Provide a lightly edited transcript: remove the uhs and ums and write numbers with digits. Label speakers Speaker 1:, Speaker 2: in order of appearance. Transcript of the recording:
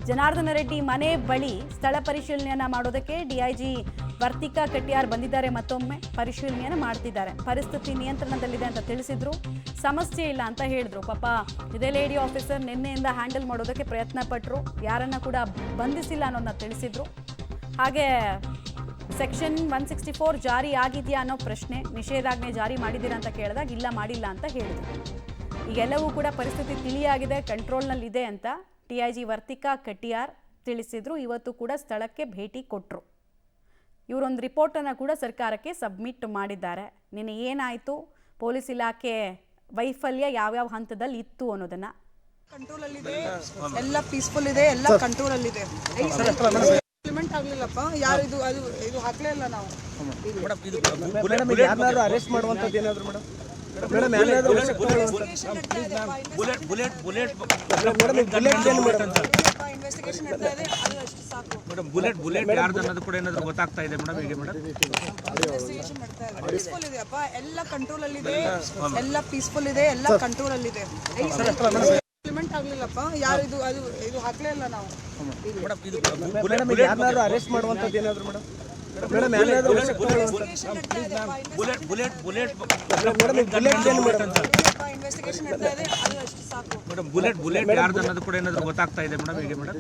Speaker 1: ಜನಾರ್ದನ ರೆಡ್ಡಿ ಮನೆ ಬಳಿ ಸ್ಥಳ ಪರಿಶೀಲನೆಯನ್ನ ಮಾಡೋದಕ್ಕೆ ಡಿಐಜಿ ವರ್ತಿಕಾ ಕಟ್ಯಾರ್ ಬಂದಿದ್ದಾರೆ. ಮತ್ತೊಮ್ಮೆ ಪರಿಶೀಲನೆಯನ್ನು ಮಾಡ್ತಿದ್ದಾರೆ. ಪರಿಸ್ಥಿತಿ ನಿಯಂತ್ರಣದಲ್ಲಿದೆ ಅಂತ ತಿಳಿಸಿದ್ರು. ಸಮಸ್ಯೆ ಇಲ್ಲ ಅಂತ ಹೇಳಿದ್ರು. ಪಾಪ ಇದೇ ಲೇಡಿ ಆಫೀಸರ್ ನಿನ್ನೆಯಿಂದ ಹ್ಯಾಂಡಲ್ ಮಾಡೋದಕ್ಕೆ ಪ್ರಯತ್ನ ಪಟ್ಟರು. ಯಾರನ್ನ ಕೂಡ ಬಂಧಿಸಿಲ್ಲ ಅನ್ನೋದನ್ನ ತಿಳಿಸಿದ್ರು. ಹಾಗೆ ಸೆಕ್ಷನ್ 164 ಜಾರಿ ಆಗಿದೆಯಾ ಅನ್ನೋ ಪ್ರಶ್ನೆ, ನಿಷೇಧಾಜ್ಞೆ ಜಾರಿ ಮಾಡಿದ್ದೀರಾ ಅಂತ ಕೇಳಿದಾಗ ಇಲ್ಲ ಮಾಡಿಲ್ಲ ಅಂತ ಹೇಳಿದ್ರು. ಈಗೆಲ್ಲವೂ ಕೂಡ ಪರಿಸ್ಥಿತಿ ತಿಳಿಯಾಗಿದೆ, ಕಂಟ್ರೋಲ್ನಲ್ಲಿದೆ ಅಂತ ಡಿಐಜಿ ವರ್ತಿಕಾ ಕಟ್ಯಾರ್ ತಿಳಿಸಿದ್ರು. ಇವತ್ತು ಕೂಡ ಸ್ಥಳಕ್ಕೆ ಭೇಟಿ ಕೊಟ್ಟರು. ಇವರೊಂದು ರಿಪೋರ್ಟನ್ನು ಕೂಡ ಸರ್ಕಾರಕ್ಕೆ ಸಬ್ಮಿಟ್ ಮಾಡಿದ್ದಾರೆ. ನಿನ್ನೆ ಏನಾಯಿತು, ಪೊಲೀಸ್ ಇಲಾಖೆ ವೈಫಲ್ಯ ಯಾವ್ಯಾವ ಹಂತದಲ್ಲಿ ಇತ್ತು ಅನ್ನೋದನ್ನ.
Speaker 2: ಕಂಟ್ರೋಲಲ್ಲಿದೆ, ಎಲ್ಲ ಪೀಸ್ಫುಲ್ ಇದೆ, ಎಲ್ಲ ಕಂಟ್ರೋಲಲ್ಲಿದೆ. ಇಂಪ್ಲಿಮೆಂಟ್ ಆಗಲಿಲ್ಲಪ್ಪ, ಯಾರು ಇದು ಹಾಕಲೇ ಇಲ್ಲ ನಾವು.
Speaker 3: ಅರೆಸ್ಟ್ ಮಾಡುವಂಥದ್ದು ಏನಾದ್ರು ಮೇಡಮ್?
Speaker 2: ಇನ್ವೆಸ್ಟಿಗೇಷನ್ ನಡೀತಾ ಇದೆ, ಅದು ಅಷ್ಟು ಸಾಕು.
Speaker 3: ಬುಲೆಟ್ ಯಾರ್ದು ಅನ್ನೋದು ಕೂಡ ಏನಾದ್ರು ಗೊತ್ತಾಗ್ತಾ ಇದೆ ಮೇಡಮ್? ಹೇಗೆ ಮೇಡಮ್?
Speaker 2: ಇನ್ವೆಸ್ಟಿಗೇಷನ್ ನಡೀತಾ ಇದೆ, ಪೀಸ್ಫುಲ್ ಇದೆಯಪ್ಪ, ಎಲ್ಲ ಕಂಟ್ರೋಲಲ್ಲಿದೆ, ಎಲ್ಲ ಪೀಸ್ಫುಲ್ ಇದೆ, ಎಲ್ಲ ಕಂಟ್ರೋಲಲ್ಲಿದೆ. ಇಂಪ್ಲಿಮೆಂಟ್ ಆಗಲಿಲ್ಲಪ್ಪ, ಯಾರು ಇದು ಹಾಕಲೇ ಇಲ್ಲ ನಾವು.
Speaker 3: ಅರೆಸ್ಟ್ ಮಾಡುವಂಥದ್ದು ಏನಾದ್ರು ಮೇಡಮ್?
Speaker 2: ಇನ್ವೆಸ್ಟಿಗೇಷನ್ ನಡೀತಾ ಇದೆ, ಅದು ಅಷ್ಟು ಸಾಕು.
Speaker 3: ಬುಲೆಟ್ ಯಾರ್ದು ಅನ್ನೋದು ಕೂಡ ಏನಾದ್ರು ಗೊತ್ತಾಗ್ತಾ ಇದೆ ಮೇಡಮ್? ಹೇಗೆ ಮೇಡಮ್?